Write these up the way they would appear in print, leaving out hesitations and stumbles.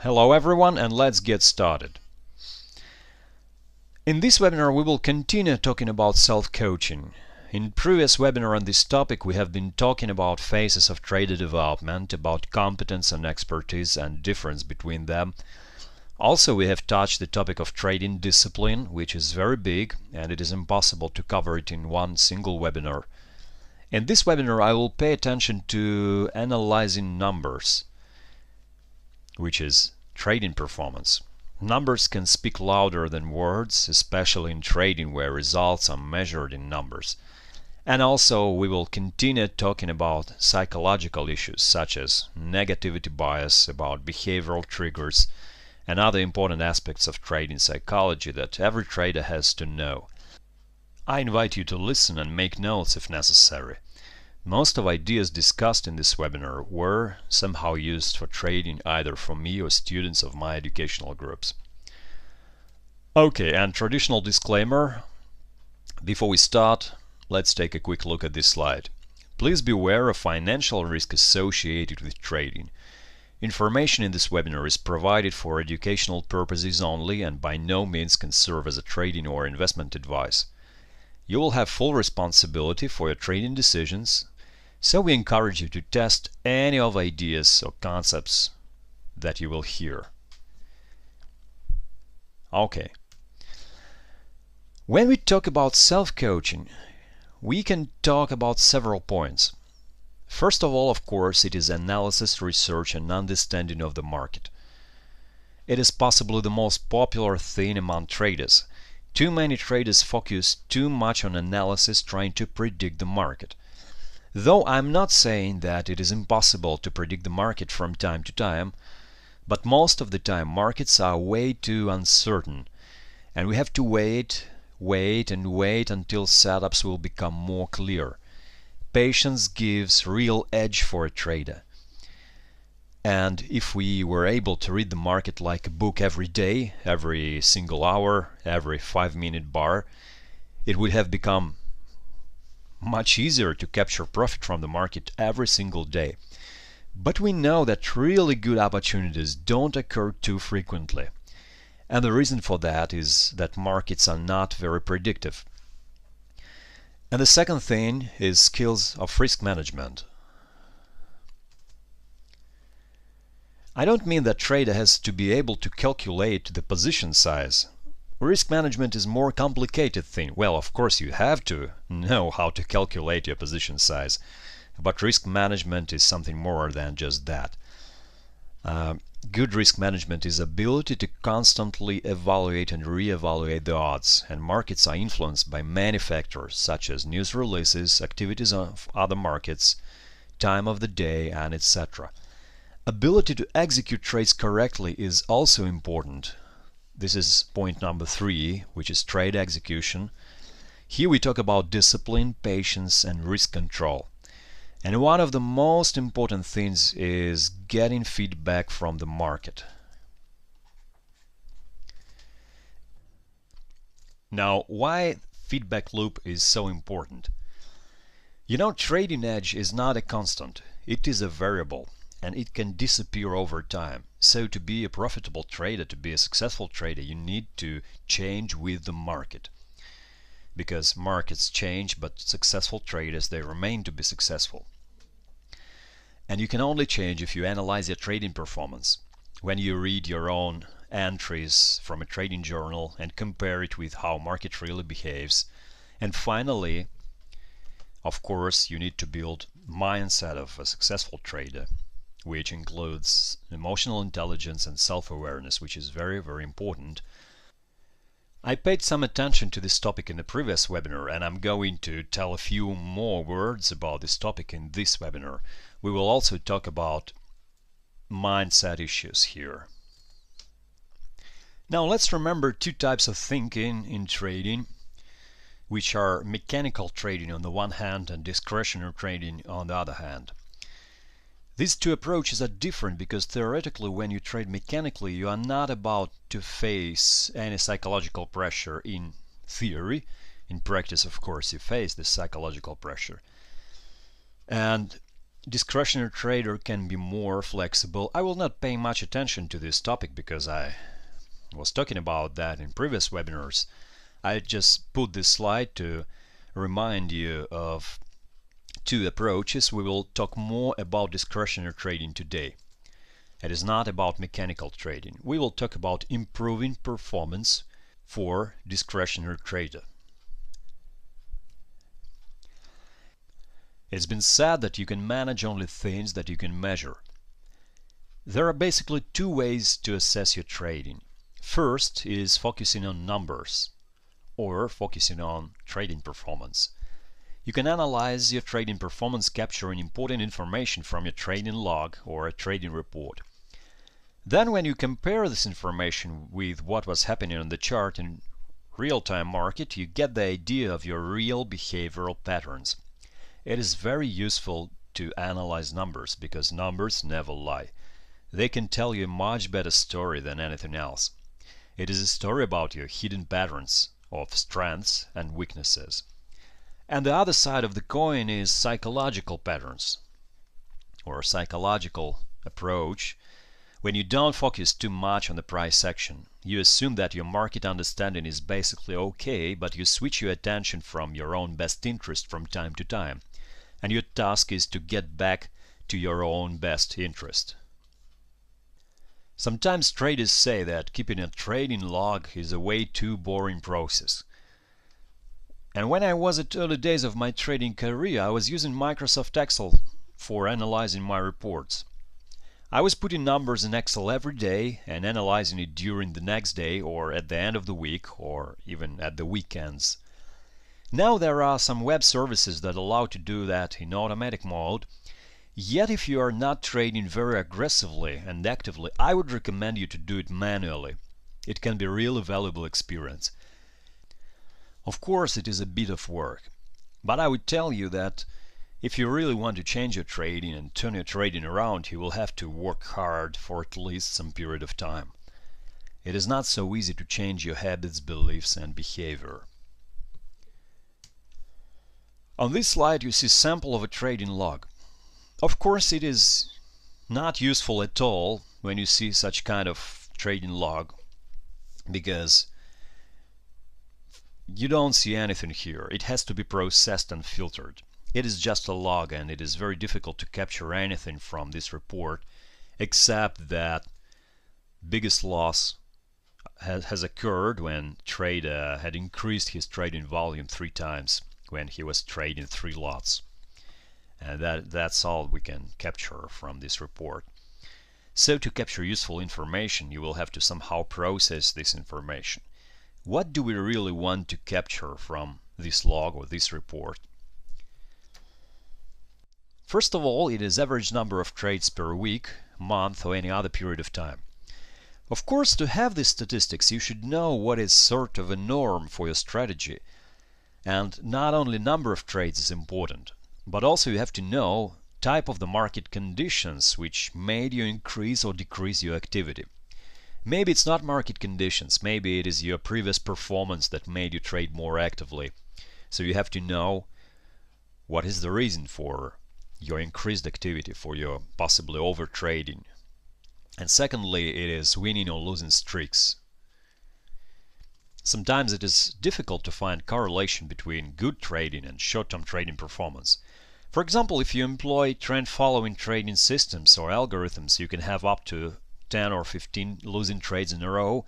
Hello everyone, and let's get started. In this webinar we will continue talking about self-coaching. In previous webinar on this topic we have been talking about phases of trader development, about competence and expertise and difference between them. Also we have touched the topic of trading discipline, which is very big and it is impossible to cover it in one single webinar. In this webinar I will pay attention to analyzing numbers, which is trading performance. Numbers can speak louder than words, especially in trading where results are measured in numbers. And also we will continue talking about psychological issues such as negativity bias, about behavioral triggers, and other important aspects of trading psychology that every trader has to know. I invite you to listen and make notes if necessary. Most of ideas discussed in this webinar were somehow used for trading either for me or students of my educational groups. Okay, and traditional disclaimer. Before we start, let's take a quick look at this slide. Please be aware of financial risk associated with trading. Information in this webinar is provided for educational purposes only and by no means can serve as a trading or investment advice. You will have full responsibility for your trading decisions, so we encourage you to test any of ideas or concepts that you will hear. Okay. When we talk about self-coaching, we can talk about several points. First of all, of course, it is analysis, research, and understanding of the market. It is possibly the most popular thing among traders. Too many traders focus too much on analysis, trying to predict the market. Though I'm not saying that it is impossible to predict the market from time to time, but most of the time markets are way too uncertain, and we have to wait until setups will become more clear. Patience gives real edge for a trader. And if we were able to read the market like a book every day, every single hour, every 5-minute bar, it would have become much easier to capture profit from the market every single day. But we know that really good opportunities don't occur too frequently. And the reason for that is that markets are not very predictive. And the second thing is skills of risk management. I don't mean that trader has to be able to calculate the position size. Risk management is a more complicated thing. Well, of course you have to know how to calculate your position size, but risk management is something more than just that. Good risk management is ability to constantly evaluate and re-evaluate the odds, and markets are influenced by many factors such as news releases, activities of other markets, time of the day, and etc. Ability to execute trades correctly is also important. This is point number 3, which is trade execution. Here we talk about discipline, patience, and risk control. And one of the most important things is getting feedback from the market. Now, why feedback loop is so important? You know, trading edge is not a constant. It is a variable, and it can disappear over time. So to be a profitable trader, to be a successful trader, you need to change with the market. Because markets change, but successful traders, they remain to be successful. And you can only change if you analyze your trading performance. When you read your own entries from a trading journal and compare it with how market really behaves. And finally, of course, you need to build mindset of a successful trader, which includes emotional intelligence and self-awareness, which is very, very important. I paid some attention to this topic in the previous webinar, and I'm going to tell a few more words about this topic in this webinar. We will also talk about mindset issues here. Now let's remember two types of thinking in trading, which are mechanical trading on the one hand and discretionary trading on the other hand. These two approaches are different because theoretically when you trade mechanically you are not about to face any psychological pressure in theory. In practice, of course, you face this psychological pressure. And discretionary trader can be more flexible. I will not pay much attention to this topic because I was talking about that in previous webinars. I just put this slide to remind you of two approaches. We will talk more about discretionary trading today. It is not about mechanical trading. We will talk about improving performance for discretionary trader. It's been said that you can manage only things that you can measure. There are basically two ways to assess your trading. First is focusing on numbers or focusing on trading performance. You can analyze your trading performance capturing important information from your trading log or a trading report. Then when you compare this information with what was happening on the chart in real-time market, you get the idea of your real behavioral patterns. It is very useful to analyze numbers because numbers never lie. They can tell you a much better story than anything else. It is a story about your hidden patterns of strengths and weaknesses. And the other side of the coin is psychological patterns or psychological approach. When you don't focus too much on the price action, you assume that your market understanding is basically okay, but you switch your attention from your own best interest from time to time. And your task is to get back to your own best interest. Sometimes traders say that keeping a trading log is a way too boring process. And when I was at early days of my trading career, I was using Microsoft Excel for analyzing my reports. I was putting numbers in Excel every day and analyzing it during the next day or at the end of the week or even at the weekends. Now there are some web services that allow to do that in automatic mode. Yet if you are not trading very aggressively and actively, I would recommend you to do it manually. It can be really valuable experience. Of course it is a bit of work, but I would tell you that if you really want to change your trading and turn your trading around, you will have to work hard for at least some period of time. It is not so easy to change your habits, beliefs and behavior. On this slide you see a sample of a trading log. Of course it is not useful at all when you see such kind of trading log because you don't see anything here. It has to be processed and filtered. It is just a log and it is very difficult to capture anything from this report except that biggest loss has occurred when trader had increased his trading volume 3 times when he was trading 3 lots. And that's all we can capture from this report. So to capture useful information, you will have to somehow process this information. What do we really want to capture from this log or this report? First of all, it is average number of trades per week, month or any other period of time. Of course, to have these statistics, you should know what is sort of a norm for your strategy. And not only number of trades is important, but also you have to know type of the market conditions which made you increase or decrease your activity. Maybe it's not market conditions, maybe it is your previous performance that made you trade more actively. So you have to know what is the reason for your increased activity, for your possibly over trading. And secondly, it is winning or losing streaks. Sometimes it is difficult to find correlation between good trading and short-term trading performance. For example, if you employ trend-following trading systems or algorithms, you can have up to 10 or 15 losing trades in a row,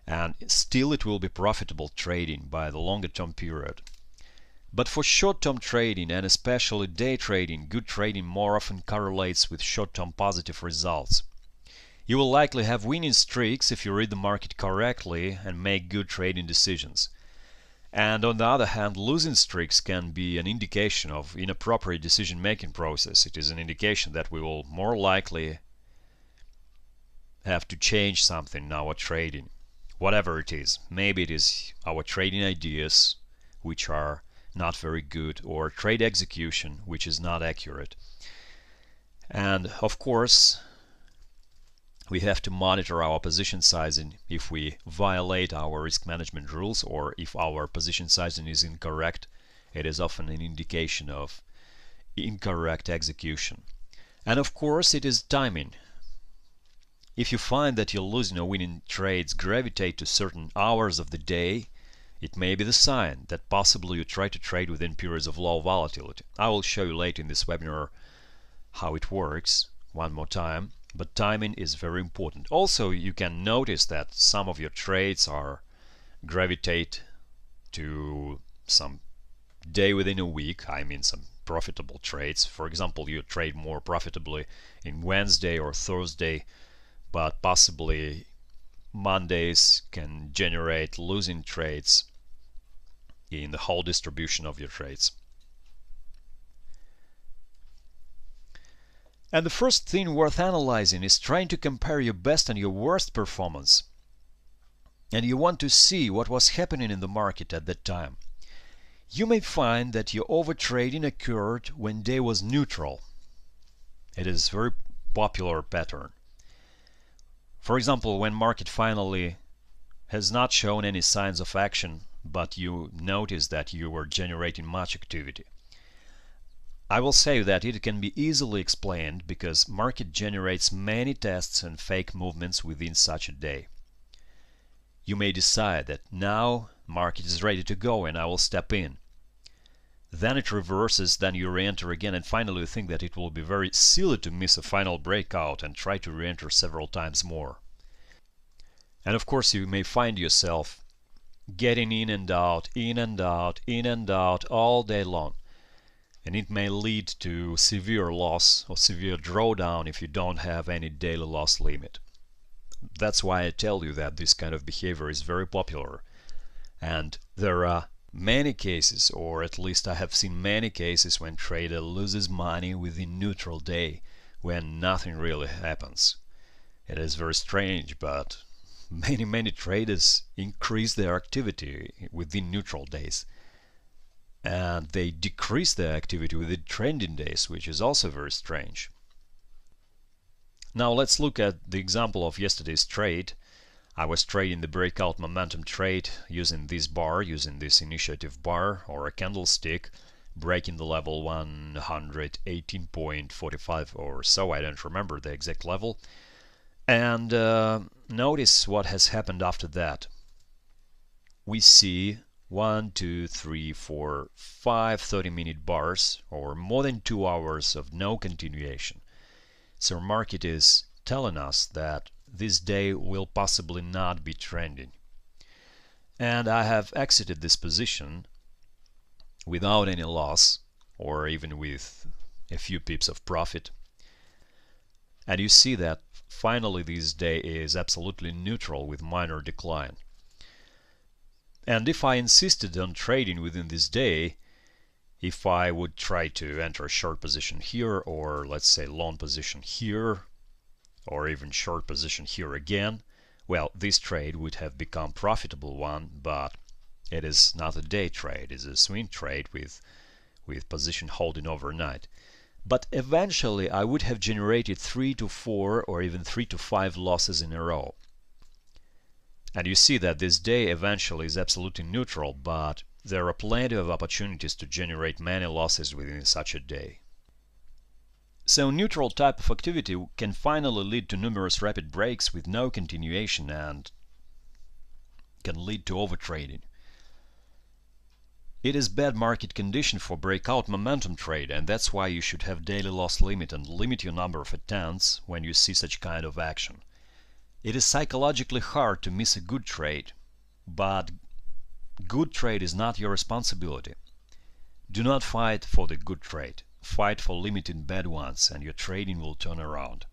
and still it will be profitable trading by the longer-term period. But for short-term trading, and especially day trading, good trading more often correlates with short-term positive results. You will likely have winning streaks if you read the market correctly and make good trading decisions. And on the other hand, losing streaks can be an indication of inappropriate decision-making process. It is an indication that we will more likely have to change something in our trading, whatever it is. Maybe it is our trading ideas, which are not very good, or trade execution, which is not accurate. And of course, we have to monitor our position sizing if we violate our risk management rules, or if our position sizing is incorrect. It is often an indication of incorrect execution. And of course it is timing. If you find that your losing or winning trades gravitate to certain hours of the day, it may be the sign that possibly you try to trade within periods of low volatility. I will show you later in this webinar how it works one more time, but timing is very important. Also, you can notice that some of your trades gravitate to some day within a week, I mean some profitable trades. For example, you trade more profitably in Wednesday or Thursday, but possibly Mondays can generate losing trades in the whole distribution of your trades. And the first thing worth analyzing is trying to compare your best and your worst performance. And you want to see what was happening in the market at that time. You may find that your overtrading occurred when day was neutral. It is a very popular pattern. For example, when market finally has not shown any signs of action, but you notice that you were generating much activity. I will say that it can be easily explained because market generates many tests and fake movements within such a day. You may decide that now market is ready to go and I will step in. Then it reverses, then you re-enter again, and finally you think that it will be very silly to miss a final breakout and try to re-enter several times more. And of course you may find yourself getting in and out, in and out, in and out all day long. And it may lead to severe loss or severe drawdown if you don't have any daily loss limit. That's why I tell you that this kind of behavior is very popular. And there are many cases, or at least I have seen many cases, when trader loses money within neutral day when nothing really happens. It is very strange, but many traders increase their activity within neutral days. And they decrease their activity within trending days, which is also very strange. Now let's look at the example of yesterday's trade. I was trading the breakout momentum trade using this bar, using this initiative bar or a candlestick, breaking the level 118.45 or so, I don't remember the exact level. And notice what has happened after that. We see 1, 2, 3, 4, 5 30-minute bars, or more than 2 hours of no continuation. So market is telling us that this day will possibly not be trending. And I have exited this position without any loss, or even with a few pips of profit. And you see that finally this day is absolutely neutral with minor decline. And if I insisted on trading within this day, if I would try to enter a short position here, or let's say long position here, or even short position here again, well, this trade would have become profitable one, but it is not a day trade, it's a swing trade with position holding overnight. But eventually I would have generated 3 to 4 or even 3 to 5 losses in a row. And you see that this day eventually is absolutely neutral, but there are plenty of opportunities to generate many losses within such a day. So neutral type of activity can finally lead to numerous rapid breaks with no continuation and can lead to overtrading. It is bad market condition for breakout momentum trade, and that's why you should have daily loss limit and limit your number of attempts when you see such kind of action. It is psychologically hard to miss a good trade, but good trade is not your responsibility. Do not fight for the good trade. Fight for limiting bad ones, and your trading will turn around.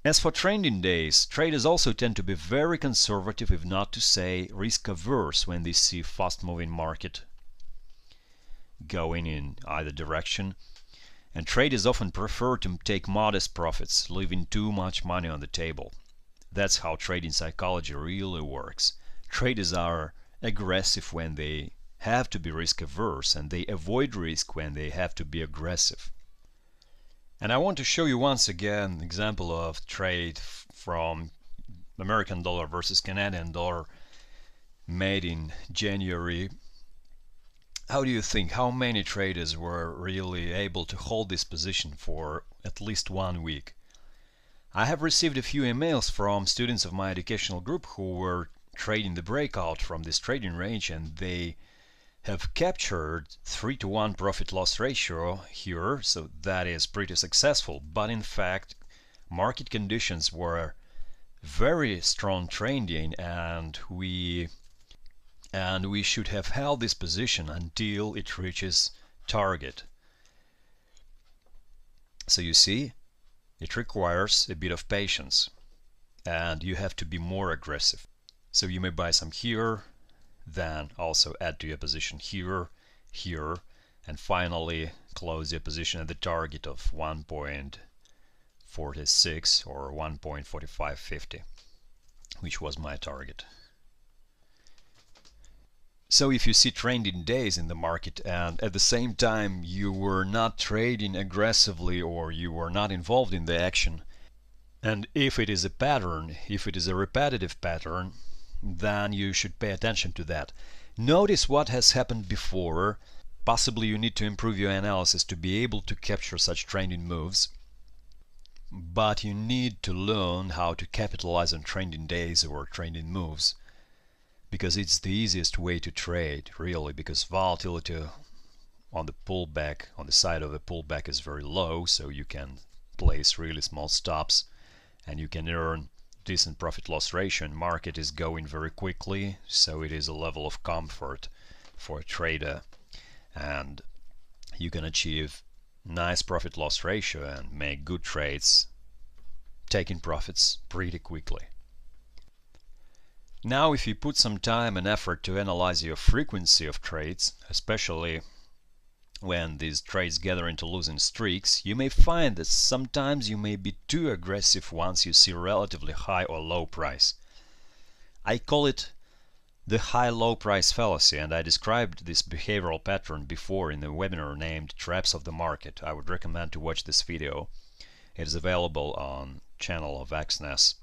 As for trending days, traders also tend to be very conservative, if not to say risk averse, when they see fast-moving market going in either direction. And traders often prefer to take modest profits, leaving too much money on the table. That's how trading psychology really works. Traders are aggressive when they have to be risk averse, and they avoid risk when they have to be aggressive. And I want to show you once again an example of trade from American dollar versus Canadian dollar made in January How do you think, how many traders were really able to hold this position for at least 1 week? I have received a few emails from students of my educational group who were trading the breakout from this trading range, and they have captured 3-to-1 profit-loss ratio here, so that is pretty successful. But in fact, market conditions were very strong trending, and we should have held this position until it reaches target. So you see, it requires a bit of patience, and you have to be more aggressive. So you may buy some here, then also add to your position here, here, and finally close your position at the target of 1.46 or 1.4550, which was my target. So if you see trending days in the market and at the same time you were not trading aggressively or you were not involved in the action, and if it is a pattern, if it is a repetitive pattern, then you should pay attention to that. Notice what has happened before. Possibly you need to improve your analysis to be able to capture such trending moves, but you need to learn how to capitalize on trending days or trending moves, because it's the easiest way to trade, really, because volatility on the pullback, on the side of the pullback, is very low, so you can place really small stops and you can earn decent profit loss ratio, and market is going very quickly, so it is a level of comfort for a trader, and you can achieve nice profit loss ratio and make good trades, taking profits pretty quickly. Now if you put some time and effort to analyze your frequency of trades, especially when these trades gather into losing streaks, you may find that sometimes you may be too aggressive once you see relatively high or low price. I call it the high-low price fallacy, and I described this behavioral pattern before in the webinar named Traps of the Market. I would recommend to watch this video. It is available on channel of XNES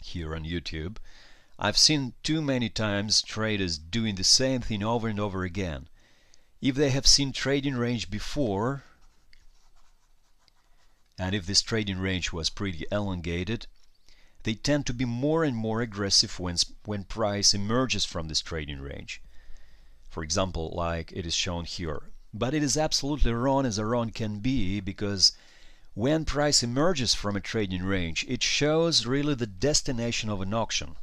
here on YouTube. I've seen too many times traders doing the same thing over and over again. If they have seen trading range before, and if this trading range was pretty elongated, they tend to be more and more aggressive when price emerges from this trading range. For example, like it is shown here. But it is absolutely wrong as a wrong can be, because when price emerges from a trading range, it shows really the destination of an auction.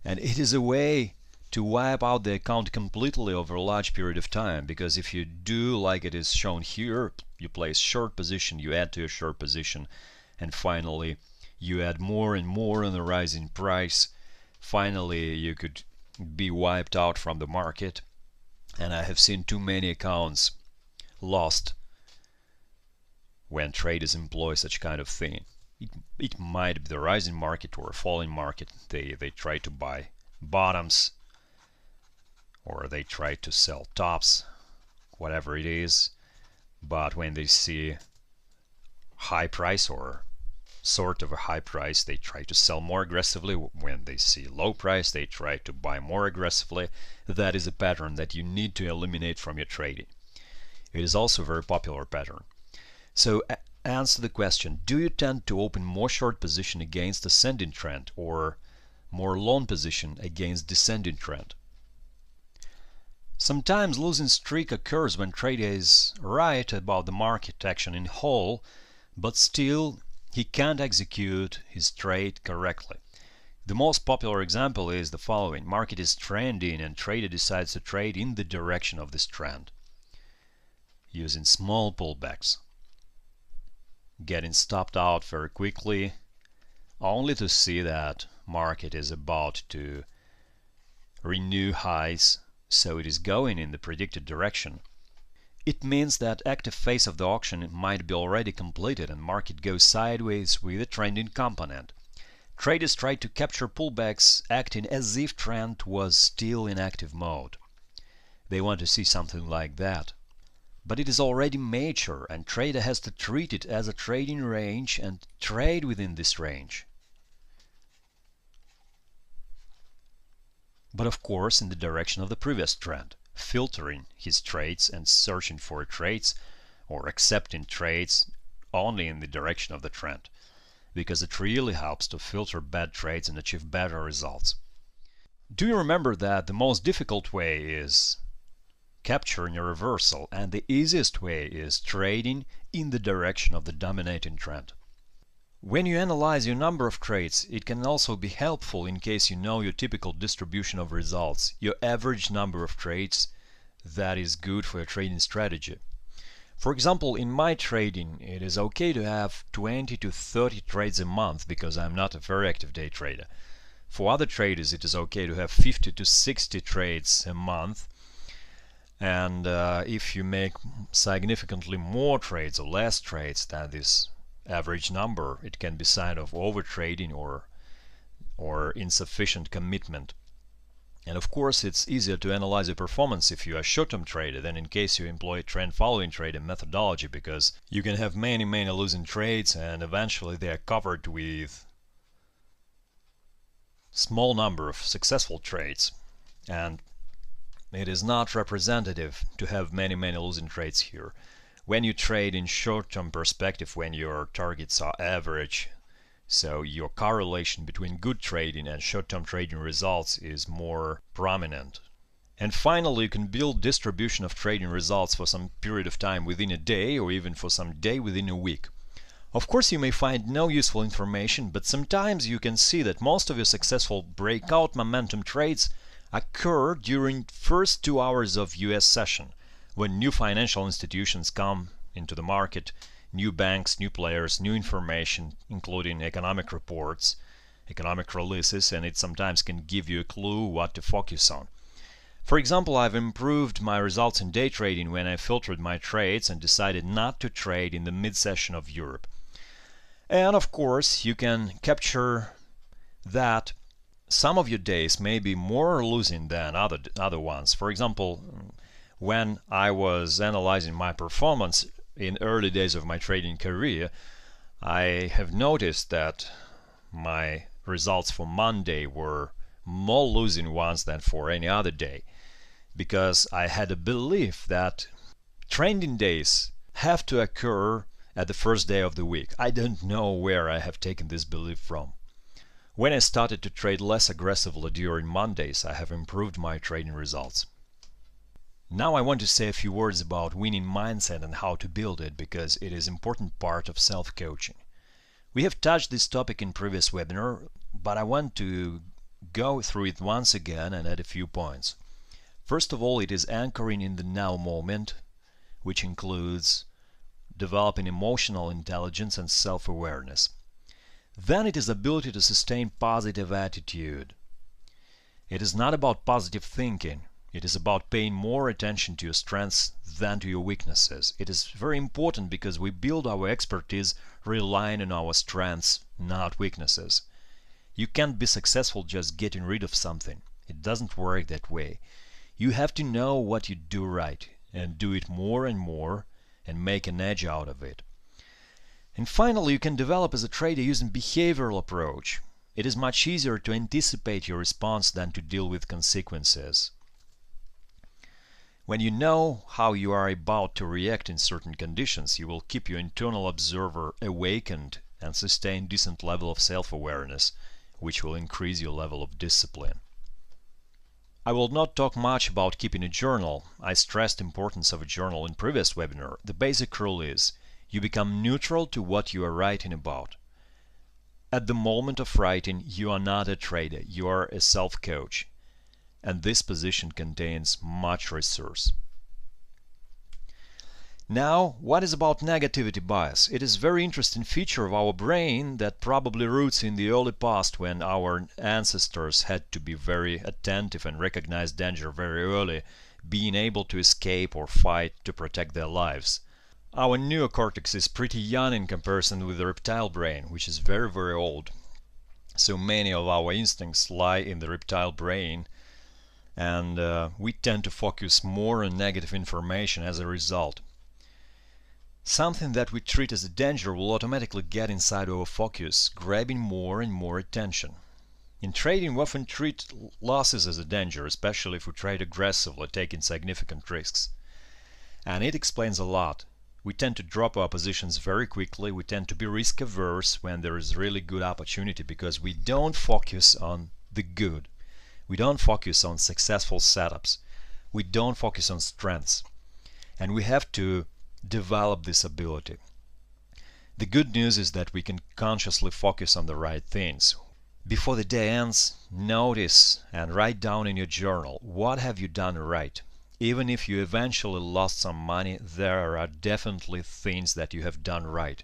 And it is a way to wipe out the account completely over a large period of time, because if you do like it is shown here, you place short position, you add to your short position, and finally you add more and more on the rising price, finally you could be wiped out from the market. And I have seen too many accounts lost when traders employ such kind of thing. It might be the rising market or a falling market. They try to buy bottoms or they try to sell tops, whatever it is. But when they see high price or sort of a high price, they try to sell more aggressively. When they see low price, they try to buy more aggressively. That is a pattern that you need to eliminate from your trading. It is also a very popular pattern. So answer the question, do you tend to open more short position against ascending trend or more long position against descending trend? Sometimes losing streak occurs when trader is right about the market action in whole, but still he can't execute his trade correctly. The most popular example is the following. Market is trending and trader decides to trade in the direction of this trend, using small pullbacks, getting stopped out very quickly, only to see that market is about to renew highs, so it is going in the predicted direction. It means that active phase of the auction might be already completed and market goes sideways with a trending component. Traders try to capture pullbacks acting as if trend was still in active mode. They want to see something like that. But it is already mature and trader has to treat it as a trading range and trade within this range. But of course in the direction of the previous trend. filtering his trades and searching for trades or accepting trades only in the direction of the trend, because it really helps to filter bad trades and achieve better results. Do you remember that the most difficult way is capturing a reversal and the easiest way is trading in the direction of the dominating trend? When you analyze your number of trades, it can also be helpful in case you know your typical distribution of results, your average number of trades that is good for your trading strategy. For example, in my trading, it is okay to have 20 to 30 trades a month because I'm not a very active day trader. For other traders, it is okay to have 50 to 60 trades a month. And if you make significantly more trades or less trades than this average number, it can be sign of overtrading or insufficient commitment. And of course, it's easier to analyze your performance if you are a short-term trader than in case you employ trend-following trading methodology, because you can have many losing trades and eventually they are covered with small number of successful trades. And it is not representative to have many losing trades here. When you trade in short-term perspective, when your targets are average, so your correlation between good trading and short-term trading results is more prominent. And finally, you can build distribution of trading results for some period of time within a day or even for some day within a week. Of course, you may find no useful information, but sometimes you can see that most of your successful breakout momentum trades occur during first 2 hours of US session, when new financial institutions come into the market, new banks, new players, new information, including economic reports, economic releases, and it sometimes can give you a clue what to focus on. For example, I've improved my results in day trading when I filtered my trades and decided not to trade in the mid-session of Europe. And of course, you can capture that some of your days may be more losing than other ones. For example, when I was analyzing my performance in early days of my trading career, I have noticed that my results for Monday were more losing ones than for any other day, because I had a belief that trending days have to occur at the first day of the week. I don't know where I have taken this belief from. When I started to trade less aggressively during Mondays, I have improved my trading results. Now I want to say a few words about winning mindset and how to build it, because it is an important part of self-coaching. We have touched this topic in previous webinar, but I want to go through it once again and add a few points. First of all, it is anchoring in the now moment, which includes developing emotional intelligence and self-awareness. Then it is ability to sustain positive attitude. It is not about positive thinking. It is about paying more attention to your strengths than to your weaknesses. It is very important because we build our expertise relying on our strengths, not weaknesses. You can't be successful just getting rid of something. It doesn't work that way. You have to know what you do right and do it more and more and make an edge out of it. And finally, you can develop as a trader using behavioral approach. It is much easier to anticipate your response than to deal with consequences. When you know how you are about to react in certain conditions, you will keep your internal observer awakened and sustain decent level of self-awareness, which will increase your level of discipline. I will not talk much about keeping a journal. I stressed the importance of a journal in previous webinar. The basic rule is you become neutral to what you are writing about. At the moment of writing, you are not a trader, you are a self-coach. And this position contains much resource. Now, what is about negativity bias? It is a very interesting feature of our brain that probably roots in the early past, when our ancestors had to be very attentive and recognize danger very early, being able to escape or fight to protect their lives. Our neocortex is pretty young in comparison with the reptile brain, which is very old. So many of our instincts lie in the reptile brain, and we tend to focus more on negative information as a result. Something that we treat as a danger will automatically get inside our focus, grabbing more and more attention. In trading, we often treat losses as a danger, especially if we trade aggressively, taking significant risks. And it explains a lot. We tend to drop our positions very quickly. We tend to be risk averse when there is really good opportunity because we don't focus on the good. We don't focus on successful setups. We don't focus on strengths. And we have to develop this ability. The good news is that we can consciously focus on the right things. Before the day ends, notice and write down in your journal what have you done right. Even if you eventually lost some money, there are definitely things that you have done right.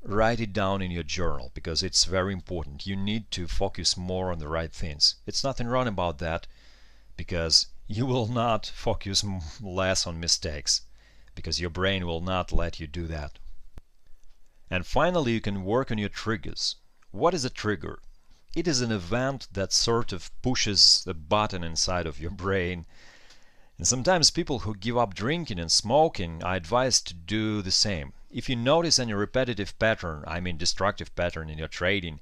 Write it down in your journal because it's very important. You need to focus more on the right things. It's nothing wrong about that because you will not focus less on mistakes because your brain will not let you do that. And finally, you can work on your triggers. What is a trigger? It is an event that sort of pushes the button inside of your brain. And sometimes people who give up drinking and smoking are advised to do the same. If you notice any repetitive pattern, I mean destructive pattern in your trading,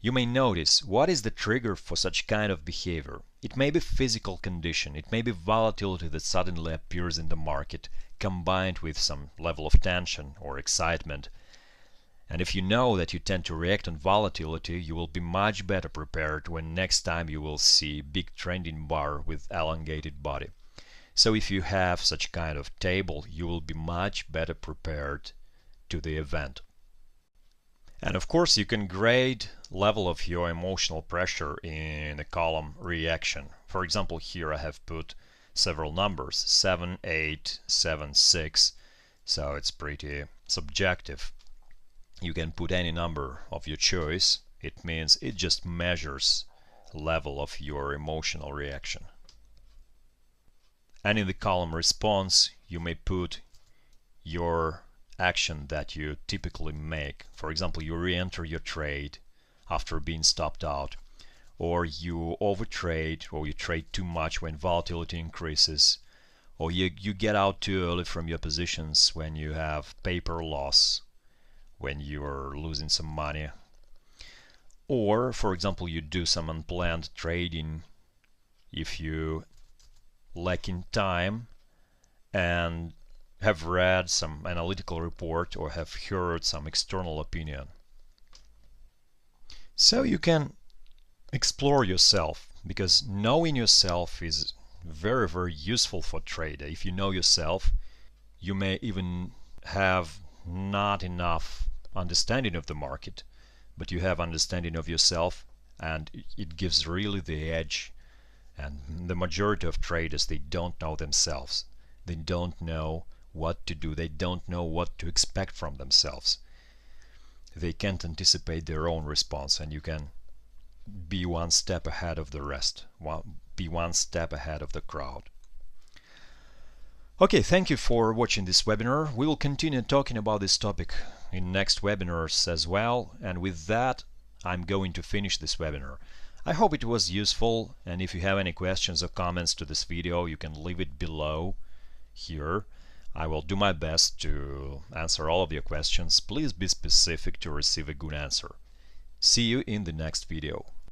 you may notice what is the trigger for such kind of behavior. It may be physical condition, it may be volatility that suddenly appears in the market combined with some level of tension or excitement. And if you know that you tend to react on volatility, you will be much better prepared when next time you will see big trending bar with elongated body. So if you have such kind of table, you will be much better prepared to the event. And of course you can grade level of your emotional pressure in the column reaction. For example, here I have put several numbers, 7, 8, 7, 6, so it's pretty subjective. You can put any number of your choice. It means it just measures level of your emotional reaction. And in the column response, you may put your action that you typically make. For example, you re-enter your trade after being stopped out, or you overtrade, or you trade too much when volatility increases, or you get out too early from your positions when you have paper loss, when you're losing some money, or for example you do some unplanned trading if you lack in time and have read some analytical report or have heard some external opinion. So you can explore yourself, because knowing yourself is very, very useful for trader. If you know yourself, you may even have not enough understanding of the market, but you have understanding of yourself, and it gives really the edge. And the majority of traders, they don't know themselves. They don't know what to do. They don't know what to expect from themselves. They can't anticipate their own response, and you can be one step ahead of the rest, be one step ahead of the crowd. Okay, thank you for watching this webinar. We will continue talking about this topic in next webinars as well, and with that I'm going to finish this webinar. I hope it was useful, and if you have any questions or comments to this video, you can leave it below here. I will do my best to answer all of your questions. Please be specific to receive a good answer. See you in the next video.